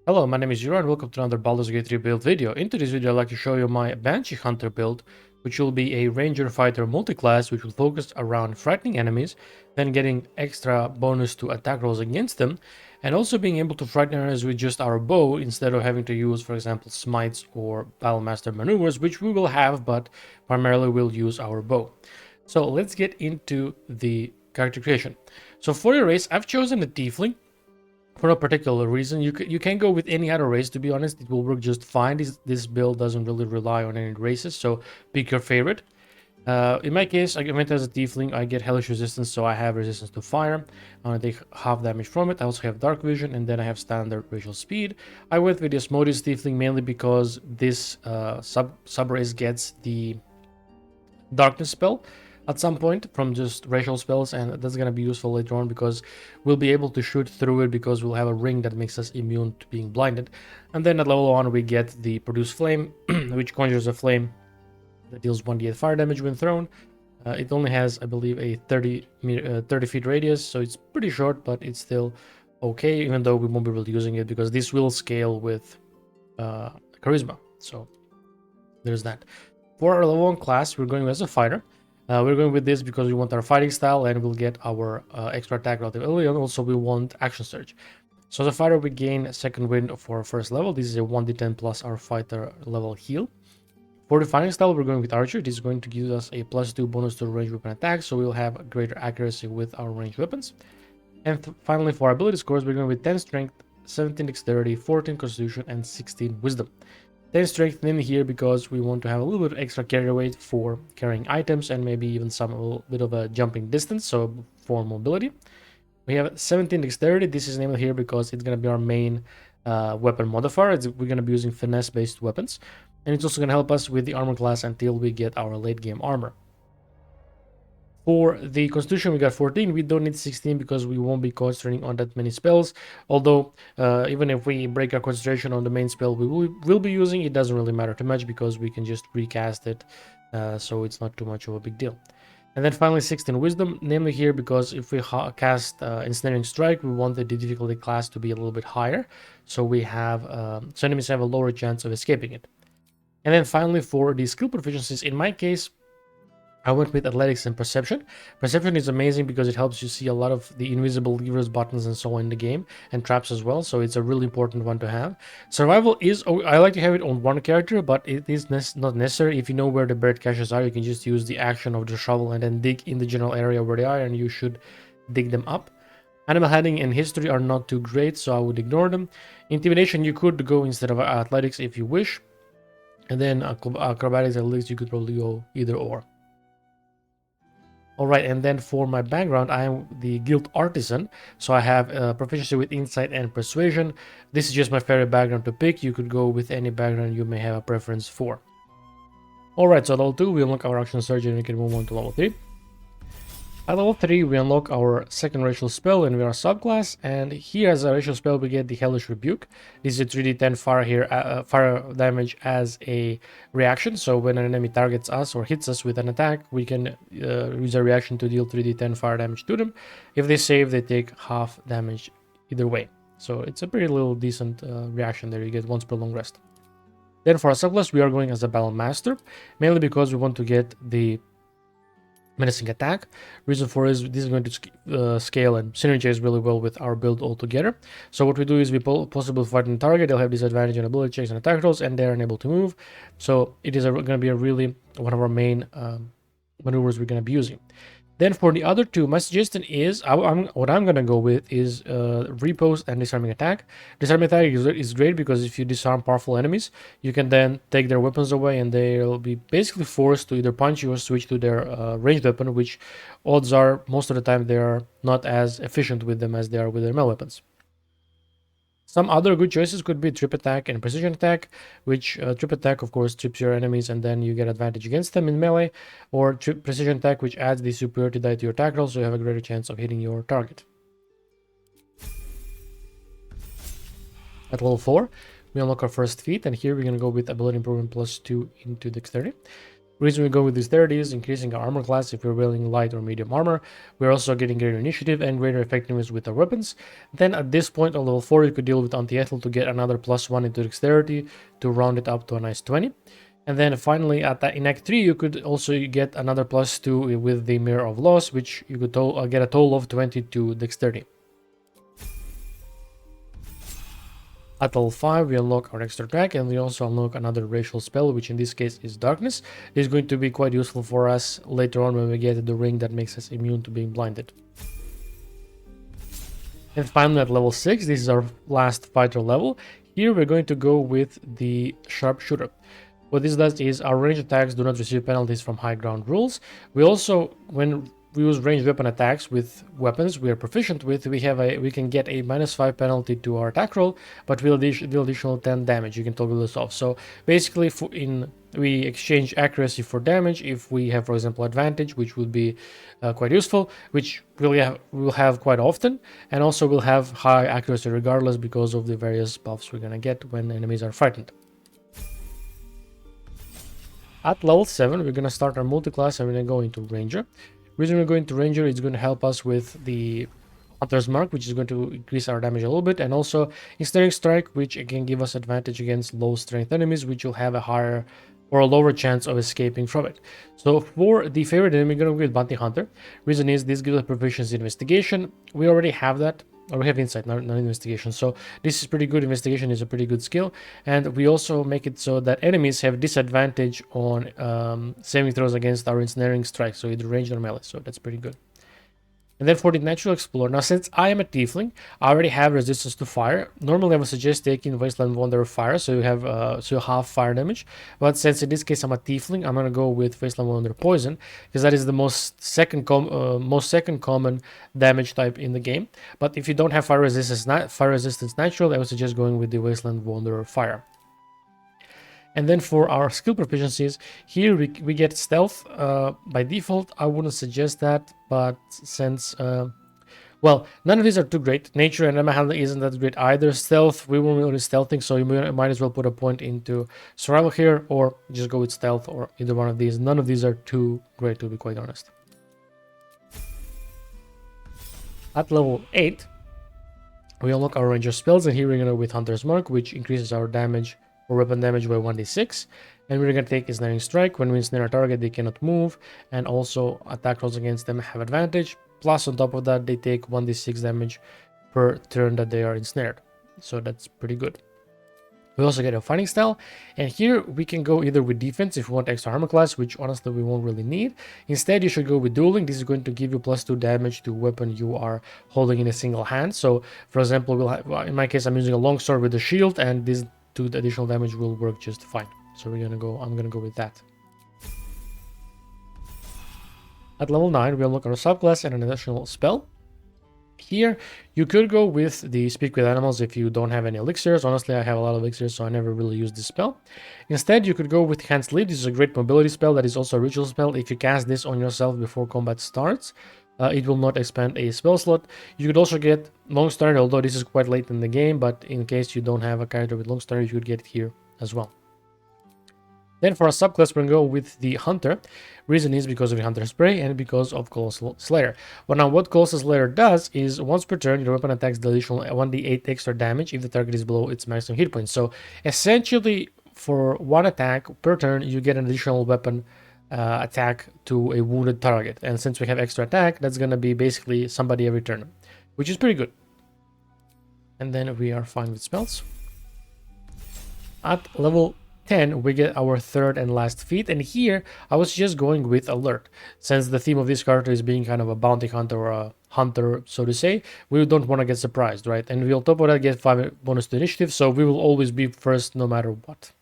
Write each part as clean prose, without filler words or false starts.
Hello, my name is Yura and welcome to another Baldur's Gate 3 build video. In today's video I'd like to show you my Banshee Hunter build, which will be a Ranger Fighter multi-class which will focus around frightening enemies, then getting extra bonus to attack rolls against them, and also being able to frighten enemies with just our bow instead of having to use, for example, smites or Battlemaster maneuvers, which we will have, but primarily we'll use our bow. So let's get into the character creation. So for your race, I've chosen a Tiefling for no particular reason. You can go with any other race, to be honest. It will work just fine. This build doesn't really rely on any races, so pick your favorite. In my case, I went as a Tiefling. I get hellish resistance, so I have resistance to fire. I take half damage from it. I also have dark vision, and then I have standard visual speed. I went with the Asmodeus Tiefling mainly because this sub race gets the darkness spell at some point from just racial spells, and that's going to be useful later on because we'll be able to shoot through it because we'll have a ring that makes us immune to being blinded. And then at level 1 we get the Produce Flame, which conjures a flame that deals 1d8 fire damage when thrown. It only has, I believe, a 30 feet radius, so it's pretty short, but it's still okay, even though we won't be really using it because this will scale with charisma. So there's that. For our level 1 class, we're going as a fighter. We're going with this because we want our fighting style and we'll get our extra attack relatively early, and also we want action surge. So as a fighter, we gain second wind for our first level. This is a 1d10 plus our fighter level heal. For the fighting style, we're going with archer. This is going to give us a +2 bonus to range weapon attack, so we'll have greater accuracy with our ranged weapons. And finally, for our ability scores, we're going with 10 strength, 17 dexterity, 14 constitution, and 16 wisdom. 10 strength in here because we want to have a little bit extra carry weight for carrying items and maybe even a little bit of a jumping distance, so for mobility. We have 17 dexterity. This is named here because it's going to be our main weapon modifier. We're going to be using finesse based weapons, and it's also going to help us with the armor class until we get our late game armor. For the constitution, we got 14. We don't need 16 because we won't be concentrating on that many spells. Although, even if we break our concentration on the main spell we will be using, it doesn't really matter too much because we can just recast it. So it's not too much of a big deal. And then finally 16 wisdom, namely here because if we cast ensnaring strike, we want the difficulty class to be a little bit higher. So we have, so enemies have a lower chance of escaping it. And then finally for the skill proficiencies, in my case, I went with athletics and perception. Perception is amazing because it helps you see a lot of the invisible levers, buttons, and so on in the game, and traps as well. So it's a really important one to have. Survival is, I like to have it on one character, but it is not necessary. If you know where the buried caches are, you can just use the action of the shovel and then dig in the general area where they are, and you should dig them up. Animal handling and history are not too great, so I would ignore them. Intimidation, you could go instead of athletics if you wish. And then acrobatics, at least you could probably go either or. Alright, and then for my background, I am the guild artisan, so I have proficiency with insight and persuasion. This is just my favorite background to pick. You could go with any background you may have a preference for. Alright, so level 2, we unlock our action surge and we can move on to level 3. At level 3, we unlock our second racial spell and we are subclass, and here as a racial spell we get the Hellish Rebuke. This is a 3d10 fire damage as a reaction, so when an enemy targets us or hits us with an attack, we can use a reaction to deal 3d10 fire damage to them. If they save, they take half damage either way. So it's a pretty little decent reaction there, you get once per long rest. Then for our subclass, we are going as a Battlemaster, mainly because we want to get the menacing attack. Reason for is this is going to scale and synergize really well with our build altogether. So what we do is we possibly fight on target. They'll have disadvantage on ability checks and attack rolls, and they're unable to move. So it is going to be a really one of our main maneuvers we're going to be using. Then for the other two, my suggestion is, what I'm going to go with is Repost and Disarming Attack. Disarming Attack is great because if you disarm powerful enemies, you can then take their weapons away and they'll be basically forced to either punch you or switch to their ranged weapon, which odds are most of the time they are not as efficient with them as they are with their melee weapons. Some other good choices could be Trip Attack and Precision Attack, which Trip Attack, of course, trips your enemies and then you get advantage against them in melee, or Precision Attack, which adds the superiority die to your attack roll, so you have a greater chance of hitting your target. At level 4, we unlock our first feat, and here we're going to go with Ability Improvement +2 into Dexterity. Reason we go with this 30 is increasing our armor class if we're wearing light or medium armor. We're also getting greater initiative and greater effectiveness with our weapons. Then at this point on level 4 you could deal with anti-ethel to get another +1 into dexterity to round it up to a nice 20. And then finally in Act 3 you could also get another +2 with the Mirror of Loss, which you could get a total of 20 to dexterity. At level 5 we unlock our extra attack, and we also unlock another racial spell, which in this case is Darkness. This is going to be quite useful for us later on when we get the ring that makes us immune to being blinded. And finally at level 6, this is our last fighter level. Here we're going to go with the Sharpshooter. What this does is our range attacks do not receive penalties from high ground rules. We also, when we use ranged weapon attacks with weapons we are proficient with, we can get a -5 penalty to our attack roll, but we'll deal additional 10 damage. You can toggle this off. So basically, we exchange accuracy for damage if we have, for example, advantage, which would be quite useful, which we'll have quite often, and also we'll have high accuracy regardless because of the various buffs we're gonna get when enemies are frightened. At level 7, we're going to start our multi-class and we're going to go into Ranger. Reason we're going to Ranger is going to help us with the Hunter's Mark, which is going to increase our damage a little bit, and also Ensnaring Strike, which again give us advantage against low strength enemies, which will have a higher or a lower chance of escaping from it. So for the favorite enemy, we're going to go with Banshee Hunter. Reason is this gives us proficiency in investigation. We already have that. Or we have insight, not investigation. So this is pretty good. Investigation is a pretty good skill. And we also make it so that enemies have disadvantage on saving throws against our ensnaring strike. So either ranged or melee. So that's pretty good. And then for the Natural Explorer, now since I am a tiefling, I already have resistance to fire. Normally I would suggest taking Wasteland Wanderer Fire, so you have so you half fire damage. But since in this case I'm a tiefling, I'm gonna go with Wasteland Wanderer Poison, because that is the most second common damage type in the game. But if you don't have fire resistance natural, I would suggest going with the Wasteland Wanderer Fire. And then for our skill proficiencies, here we get stealth by default. I wouldn't suggest that, but since, well, none of these are too great. Nature and Emma handling isn't that great either. Stealth, we won't really stealthing, so you might as well put a point into survival here, or just go with stealth, or either one of these. None of these are too great, to be quite honest. At level 8, we unlock our ranger spells, and here we're going to go with Hunter's Mark, which increases our damage or weapon damage by 1d6, and we're going to take Ensnaring Strike. When we ensnare a target, they cannot move, and also attack rolls against them have advantage. Plus, on top of that, they take 1d6 damage per turn that they are ensnared, so that's pretty good. We also get a fighting style, and here we can go either with defense if we want extra armor class, which honestly we won't really need. Instead, you should go with dueling. This is going to give you +2 damage to weapon you are holding in a single hand. So, for example, in my case, I'm using a longsword with a shield, and this 2 additional damage will work just fine. So I'm gonna go with that. At level 9, we unlock our subclass and an additional spell. Here, you could go with the Speak with Animals if you don't have any elixirs. Honestly, I have a lot of elixirs, so I never really use this spell. Instead, you could go with Hand Sleep. This is a great mobility spell that is also a ritual spell. If you cast this on yourself before combat starts, it will not expand a spell slot. You could also get Long Start, although this is quite late in the game, but in case you don't have a character with Long Start, you could get it here as well. Then for a subclass, we're going to go with the Hunter. Reason is because of the Hunter Spray and because of Colossal Slayer. Well, now what Colossal Slayer does is once per turn, your weapon attacks the additional 1d8 extra damage if the target is below its maximum hit point. So essentially, for one attack per turn, you get an additional weapon attack to a wounded target, and since we have extra attack, that's gonna be basically somebody every turn, which is pretty good. And then we are fine with spells. At level 10, we get our third and last feat, and here I was just going with Alert. Since the theme of this character is being kind of a bounty hunter or a hunter, so to say, we don't want to get surprised, right? And we on top of that get 5 bonus to initiative, so we will always be first no matter what.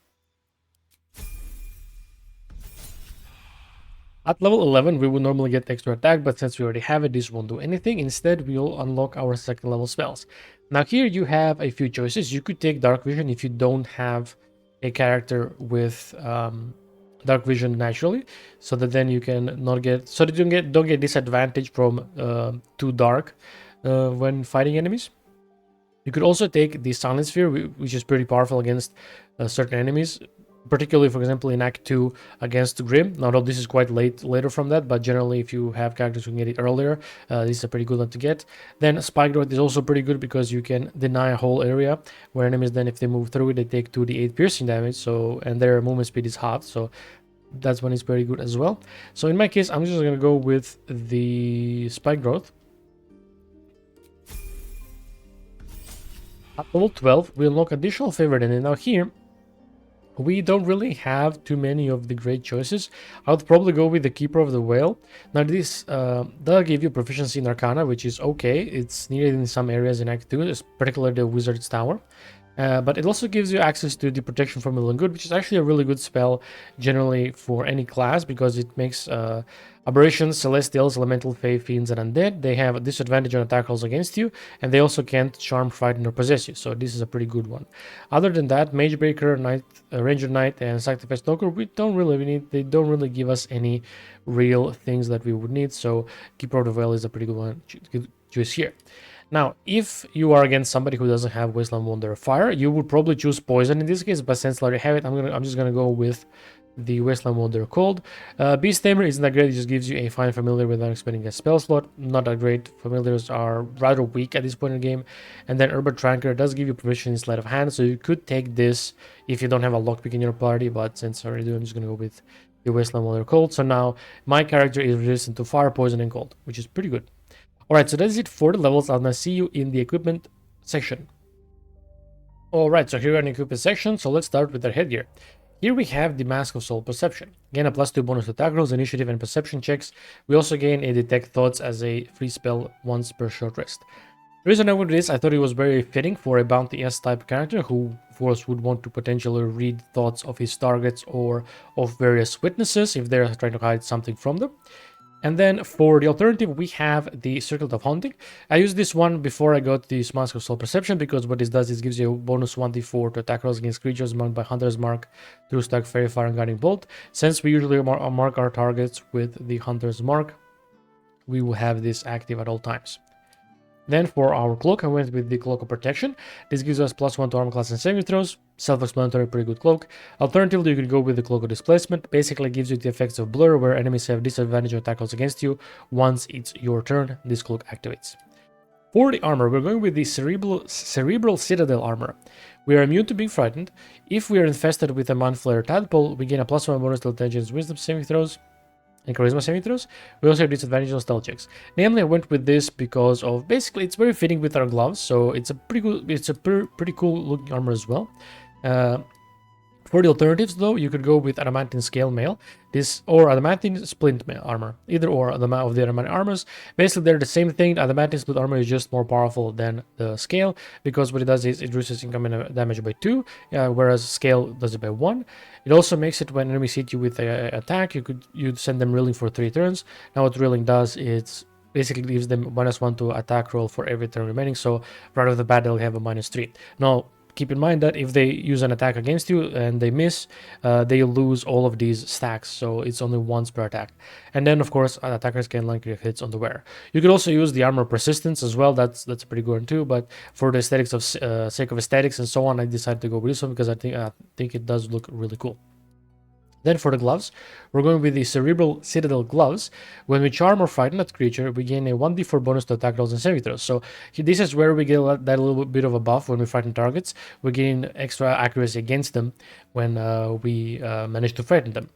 At level 11, we would normally get extra attack, but since we already have it, this won't do anything. Instead, we'll unlock our second level spells. Now here you have a few choices. You could take Dark Vision if you don't have a character with Dark Vision naturally, so that then you can not get, so that you don't get disadvantage from too dark when fighting enemies. You could also take the Silent Sphere, which is pretty powerful against certain enemies. particularly, for example, in Act 2 against Grim. Now, this is quite later from that, but generally, if you have characters who can get it earlier, this is a pretty good one to get. Then Spike Growth is also pretty good because you can deny a whole area where enemies, then if they move through it, they take 2d8 piercing damage, so, and their movement speed is halved, so that's one is very good as well. So in my case, I'm just going to go with the Spike Growth. At level 12, we unlock additional favorite, and now here, we don't really have too many of the great choices. I would probably go with the Keeper of the Whale. Now this does give you proficiency in Arcana, which is okay. It's needed in some areas in Act 2, particularly the Wizard's Tower. But it also gives you access to the Protection from Evil and Good, which is actually a really good spell generally for any class, because it makes aberrations, celestials, elemental, fae, fiends, and undead. They have a disadvantage on attack rolls against you, and they also can't charm, frighten, or possess you. So this is a pretty good one. Other than that, Mage Breaker, Knight, Ranger Knight, and Sacrifice Stalker, we don't really need. They don't really give us any real things that we would need. So Keeper of the Veil is a pretty good one to choose here. Now, if you are against somebody who doesn't have Wasteland Wonder Fire, you would probably choose Poison in this case, but since I already have it, I'm just gonna go with the Wasteland Wonder Cold. Beast Tamer isn't that great, it just gives you a fine familiar without expending a spell slot. Not that great, familiars are rather weak at this point in the game. And then Urban Tranquil does give you provision in Sleight of Hand, so you could take this if you don't have a lockpick in your party, but since I already do, I'm just gonna go with the Wasteland Wonder Cold. So now my character is resistant to Fire, Poison, and Cold, which is pretty good. Alright, so that's it for the levels. I'll now see you in the equipment section. Alright, so here we are in the equipment section, so let's start with our headgear. Here we have the Mask of Soul Perception. Gain a +2 bonus to attack rolls, initiative, and perception checks. We also gain a Detect Thoughts as a free spell once per short rest. The reason I went with this, I thought it was very fitting for a Bounty S type character who, of course, would want to potentially read thoughts of his targets or of various witnesses if they're trying to hide something from them. And then for the alternative, we have the Circlet of Haunting. I used this one before I got this Mask of Soul Perception, because what this does is gives you a bonus 1d4 to attack rolls against creatures marked by Hunter's Mark, through Stack, Fairy Fire, and Guiding Bolt. Since we usually mark our targets with the Hunter's Mark, we will have this active at all times. Then for our cloak, I went with the Cloak of Protection. This gives us +1 to armor class and saving throws. Self-explanatory, pretty good cloak. Alternatively, you could go with the Cloak of Displacement. Basically gives you the effects of Blur, where enemies have disadvantage on attack rolls against you. Once it's your turn, this cloak activates. For the armor, we're going with the Cerebral Citadel armor. We are immune to being frightened. If we are infested with a Mind Flayer Tadpole, we gain a +1 bonus to Intelligence, Wisdom saving throws and Charisma saving throws. We also have disadvantage on stealth checks. Namely, I went with this because of basically it's very fitting with our gloves, so it's a pretty cool looking armor as well. For the alternatives, though, you could go with Adamantine Scale Mail, this or Adamantine Splint armor, either or of the Adamantine armors. Basically, they're the same thing. Adamantine Split armor is just more powerful than the Scale, because what it does is it reduces incoming damage by 2, whereas Scale does it by 1. It also makes it when enemies hit you with an attack, you'd send them reeling for 3 turns. Now what reeling does is basically gives them -1 to attack roll for every turn remaining, so right off the bat they'll have a -3. Now keep in mind that if they use an attack against you and they miss, they lose all of these stacks, so it's only once per attack. And then of course attackers can land crit hits on the wearer. You could also use the armor persistence as well. That's a pretty good one too, but for the aesthetics of sake of aesthetics and so on, I decided to go with this one because I think it does look really cool. Then for the gloves, we're going with the Cerebral Citadel gloves. When we charm or frighten that creature, we gain a 1d4 bonus to attack rolls and saving throws. So this is where we get that little bit of a buff when we frighten targets. We gain extra accuracy against them when we manage to frighten them.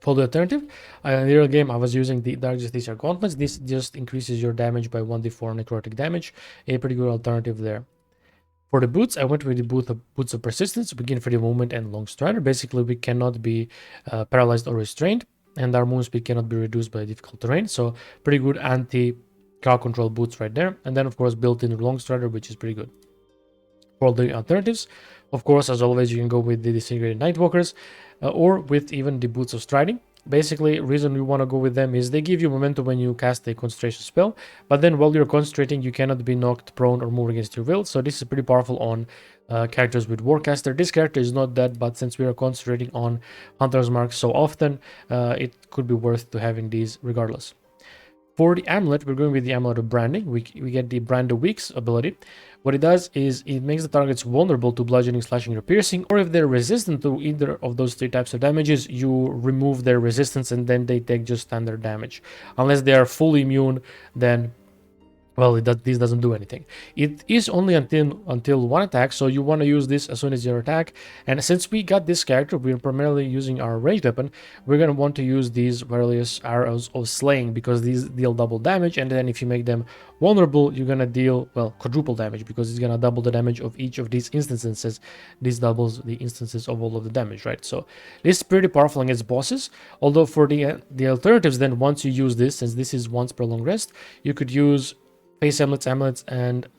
For the alternative, in the early game I was using the Dark Justiciar Gauntlets. This just increases your damage by 1d4 necrotic damage. A pretty good alternative there. For the boots, I went with the boots of persistence. We gain freedom of movement and long strider. Basically, we cannot be paralyzed or restrained, and our movement speed cannot be reduced by difficult terrain. So pretty good anti-crowd control boots right there. And then, of course, built-in long strider, which is pretty good. For the alternatives, of course, as always, you can go with the Disintegrated Nightwalkers or with even the boots of striding. Basically, reason you want to go with them is they give you momentum when you cast a concentration spell, but then while you're concentrating, you cannot be knocked prone or move against your will. So this is pretty powerful on characters with Warcaster. This character is not that, but since we are concentrating on Hunter's Mark so often, it could be worth to having these regardless. For the amulet, we're going with the Amulet of Branding. We get the Brand of Weeks ability. What it does is it makes the targets vulnerable to bludgeoning, slashing, or piercing, or if they're resistant to either of those three types of damages, you remove their resistance and then they take just standard damage. Unless they are fully immune, then well, this doesn't do anything. It is only until one attack, so you want to use this as soon as your attack. And since we got this character, we're primarily using our ranged weapon. We're gonna want to use these various arrows of slaying because these deal double damage. And then if you make them vulnerable, you're gonna deal, well, quadruple damage because it's gonna double the damage of each of these instances. This doubles the instances of all of the damage, right? So this is pretty powerful against bosses. Although for the alternatives, then once you use this, since this is once per long rest, you could use face amulets, and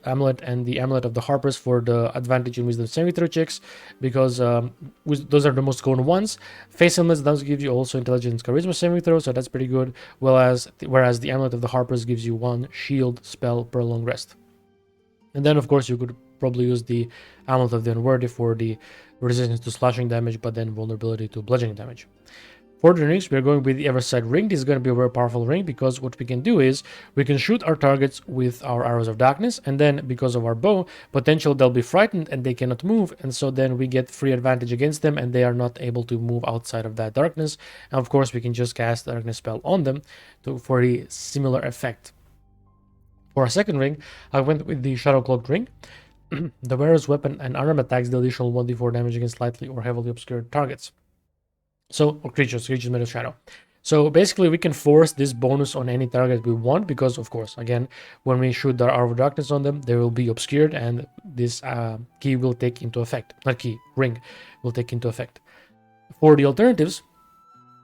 the amulet of the harpers for the advantage in wisdom saving throw checks, because those are the most common ones. Face amulets does give you also intelligence charisma saving throw, so that's pretty good. Whereas the amulet of the harpers gives you one shield spell per long rest. And then of course you could probably use the amulet of the unworthy for the resistance to slashing damage, but then vulnerability to bludgeoning damage. For the rings, we're going with the Everside ring. This is going to be a very powerful ring because what we can do is we can shoot our targets with our arrows of darkness, and then because of our bow potential, they'll be frightened and they cannot move, and so then we get free advantage against them and they are not able to move outside of that darkness. And of course we can just cast a darkness spell on them for a similar effect. For our second ring, I went with the Shadow Cloaked ring. The wearer's weapon and arm attacks deal additional 1d4 damage against slightly or heavily obscured targets. So, or creatures made of shadow. So basically we can force this bonus on any target we want because, of course, again, when we shoot our Arrow of Darkness on them, they will be obscured and this key will take into effect. Not key, ring will take into effect. For the alternatives,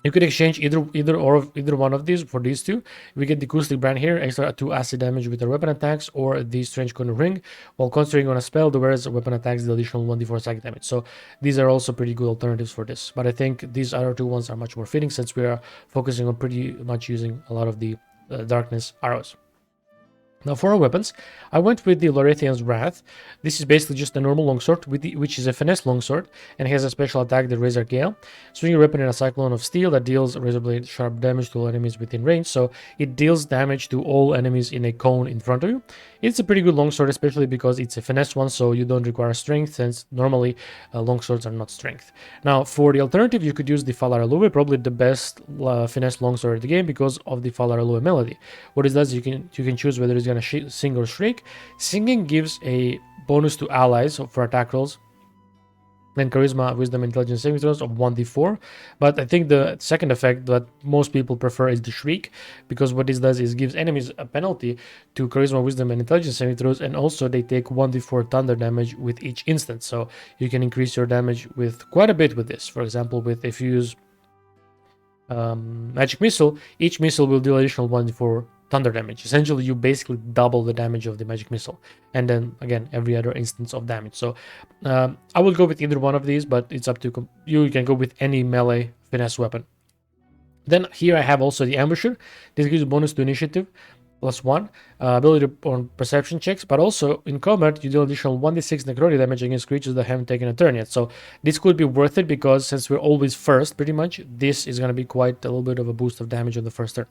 you could exchange either one of these for these two. We get the acoustic brand here, extra 2 acid damage with their weapon attacks, or the strange corner ring. While concentrating on a spell, the wearer's weapon attacks the additional 1d4 psychic damage. So these are also pretty good alternatives for this. But I think these other two ones are much more fitting since we are focusing on pretty much using a lot of the darkness arrows. Now for our weapons, I went with the Lorethian's Wrath. This is basically just a normal longsword, which is a finesse longsword, and has a special attack, the Razor Gale. Swing your weapon in a cyclone of steel that deals razor blade sharp damage to all enemies within range, so it deals damage to all enemies in a cone in front of you. It's a pretty good longsword, especially because it's a finesse one, so you don't require strength, since normally longswords are not strength. Now for the alternative, you could use the Falar Alue, probably the best finesse longsword in the game because of the Falar Alue melody. What it does, you can choose whether it's gonna sing or shriek. Singing gives a bonus to allies for attack rolls, then charisma, wisdom, intelligence saving throws of 1d4. But I think the second effect that most people prefer is the shriek, because what this does is gives enemies a penalty to charisma, wisdom, and intelligence saving throws, and also they take 1d4 thunder damage with each instance. So you can increase your damage with quite a bit with this. For example, if you use magic missile, each missile will deal additional 1d4 thunder damage. Essentially, you basically double the damage of the magic missile, and then again every other instance of damage. So I would go with either one of these, but it's up to you. You can go with any melee finesse weapon. Then here I have also the Ambusher. This gives a bonus to initiative +1, ability on perception checks, but also in combat you deal additional 1d6 necrotic damage against creatures that haven't taken a turn yet. So this could be worth it because since we're always first, pretty much, this is going to be quite a little bit of a boost of damage on the first turn.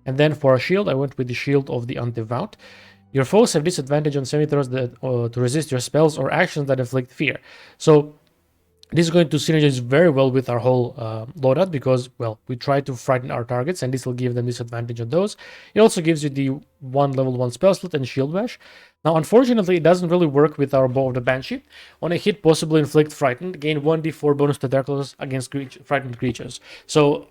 And then for a shield, I went with the Shield of the Undevout. Your foes have disadvantage on saving throws to resist your spells or actions that inflict fear. So this is going to synergize very well with our whole loadout because, well, we try to frighten our targets and this will give them disadvantage on those. It also gives you the level 1 spell slot and Shield Bash. Now, unfortunately, it doesn't really work with our Bow of the Banshee. On a hit, possibly inflict frighten, gain 1d4 bonus to attack rolls against frightened creatures. So,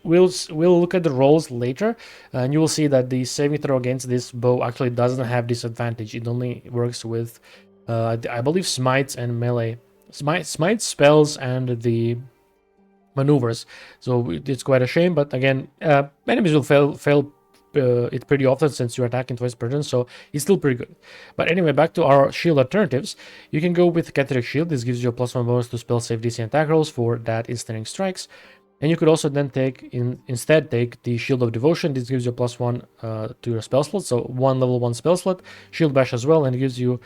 we'll look at the rolls later, and you will see that the saving throw against this bow actually doesn't have disadvantage. It only works with, I believe, smites and melee. Smite spells and the maneuvers. So it's quite a shame, but again, enemies will fail it pretty often since you're attacking twice per turn, so it's still pretty good. But anyway, back to our shield alternatives. You can go with Catheric Shield. This gives you a +1 bonus to spell save DC and attack rolls for that instant strikes. And you could also then instead take the Shield of Devotion. This gives you +1 to your spell slot, so one level 1 spell slot. Shield Bash as well, and it gives you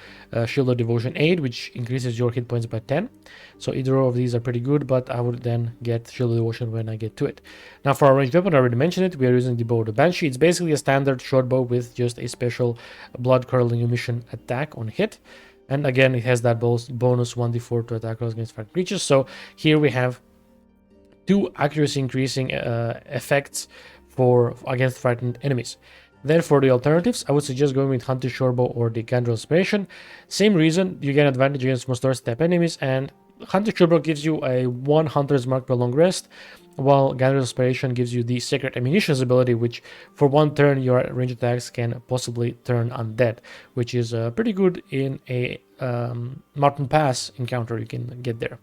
Shield of Devotion 8, which increases your hit points by 10. So either of these are pretty good, but I would then get Shield of Devotion when I get to it. Now for our ranged weapon, I already mentioned it, we are using the Bow of the Banshee. It's basically a standard short bow with just a special blood-curdling emission attack on hit. And again, it has that bonus 1d4 to attack rolls against friendly creatures. So here we have 2 accuracy increasing effects against frightened enemies. Then for the alternatives, I would suggest going with Hunter Shorebow or the Gandrel Inspiration. Same reason, you get advantage against most step enemies, and Hunter Shorebow gives you a 1 Hunter's Mark per long rest, while Gandrel Inspiration gives you the Sacred Ammunitions ability, which for 1 turn your range attacks can possibly turn undead, which is pretty good in a Mountain Pass encounter you can get there.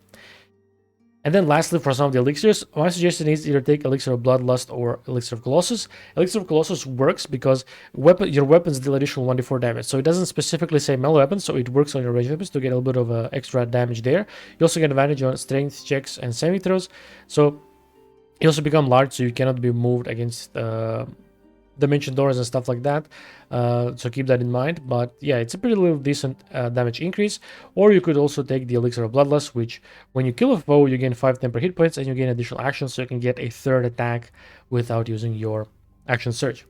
And then lastly, for some of the elixirs, my suggestion is either take Elixir of Bloodlust or Elixir of Colossus. Elixir of Colossus works because your weapons deal additional 1d4 damage. So it doesn't specifically say melee weapons, so it works on your ranged weapons to get a little bit of extra damage there. You also get advantage on strength checks and saving throws. So you also become large, so you cannot be moved against dimension doors and stuff like that, so keep that in mind. But yeah, it's a pretty little decent damage increase. Or you could also take the Elixir of Bloodlust, which when you kill a foe you gain 5 temporary hit points and you gain additional actions, so you can get a 3rd attack without using your action surge.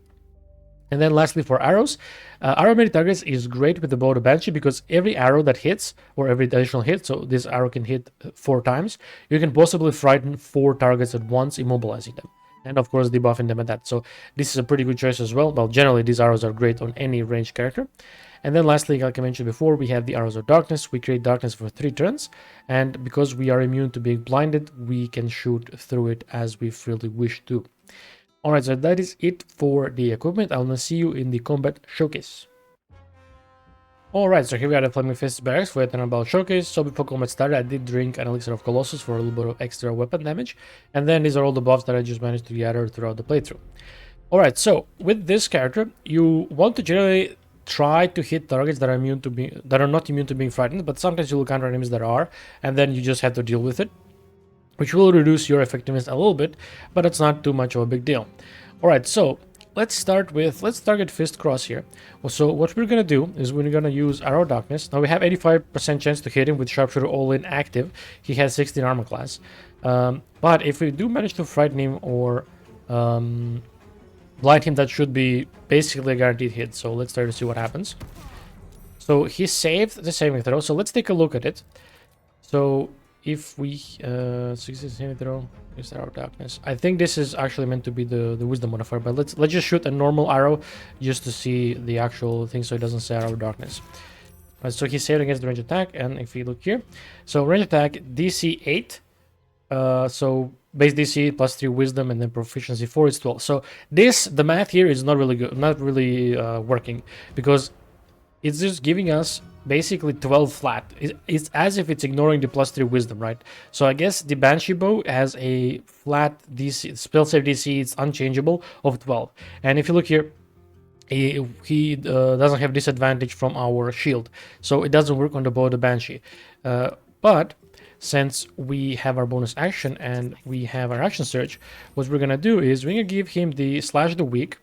And then lastly, for arrows, arrow many targets is great with the Bow of the Banshee because every arrow that hits, or every additional hit, so this arrow can hit 4 times, you can possibly frighten 4 targets at once, immobilizing them. And of course debuffing them at that. So this is a pretty good choice as well. Well, generally these arrows are great on any ranged character. And then lastly, like I mentioned before, we have the Arrows of Darkness. We create darkness for 3 turns, and because we are immune to being blinded, we can shoot through it as we freely wish to. Alright, so that is it for the equipment. I'll now see you in the combat showcase. Alright, so here we are at Flaming Fist Barracks for Eternal Battle Showcase. So before combat started, I did drink an Elixir of Colossus for a little bit of extra weapon damage. And then these are all the buffs that I just managed to gather throughout the playthrough. Alright, so with this character, you want to generally try to hit targets that are not immune to being frightened, but sometimes you'll encounter enemies that are, and then you just have to deal with it, which will reduce your effectiveness a little bit, but it's not too much of a big deal. Alright, so let's target Fist Cross here. So what we're gonna do is we're gonna use Arrow of Darkness. Now we have 85% chance to hit him with Sharpshooter all-in active. He has 16 armor class. But if we do manage to frighten him or blind him, that should be basically a guaranteed hit. So let's try to see what happens. So he saved the saving throw. So let's take a look at it. So if we 60 saving throw is Arrow of Darkness. I think this is actually meant to be the wisdom modifier, but let's just shoot a normal arrow just to see the actual thing, so it doesn't say Arrow of Darkness. Right, so he saved against the range attack, and if we look here, so range attack DC 8, so base DC plus 3 wisdom, and then proficiency 4 is 12. So the math here is not really good, not really working, because it's just giving us basically 12 flat. It's as if it's ignoring the plus 3 wisdom, right? So I guess the Banshee bow has a flat DC, spell save DC, it's unchangeable, of 12. And if you look here, he doesn't have disadvantage from our shield, so it doesn't work on the Bow of the Banshee. But since we have our bonus action and we have our action surge, what we're gonna do is we're gonna give him the Slash the Weak.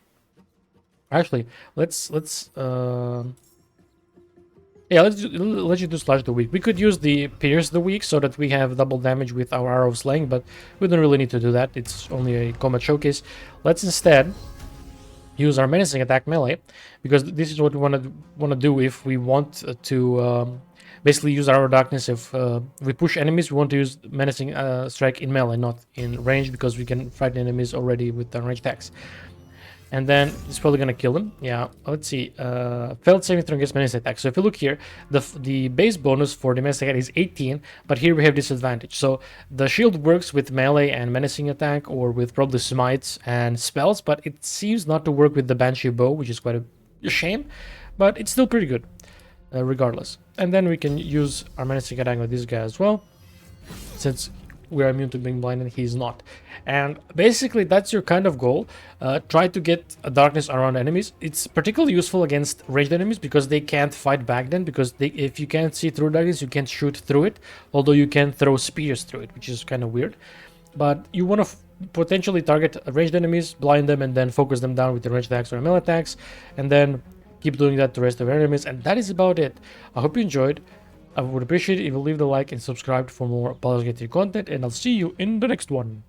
Actually, let's you do Slash the Weak. We could use the Pierce the Weak so that we have double damage with our Arrow of Slaying, but we don't really need to do that. It's only a combat showcase. Let's instead use our Menacing Attack melee, because this is what we want to do if we want to basically use Arrow of Darkness. If we push enemies, we want to use Menacing Strike in melee, not in range, because we can fight enemies already with the range attacks. And then it's probably gonna kill him. Yeah, let's see. Failed saving throw against menacing attack. So if you look here, the base bonus for the menacing attack is 18, but here we have disadvantage. So the shield works with melee and menacing attack, or with probably smites and spells, but it seems not to work with the Banshee bow, which is quite a shame, but it's still pretty good, regardless. And then we can use our menacing attack with this guy as well, since we're immune to being blind and he's not. And basically that's your kind of goal. Try to get a darkness around enemies. It's particularly useful against ranged enemies because they can't fight back then, because if you can't see through darkness, you can't shoot through it, although you can throw spears through it, which is kind of weird. But you want to potentially target ranged enemies, blind them, and then focus them down with the ranged attacks or melee attacks, and then keep doing that to the rest of your enemies. And that is about it. I hope you enjoyed. I would appreciate it if you leave the like and subscribe for more Baldur's Gate 3 content, and I'll see you in the next one.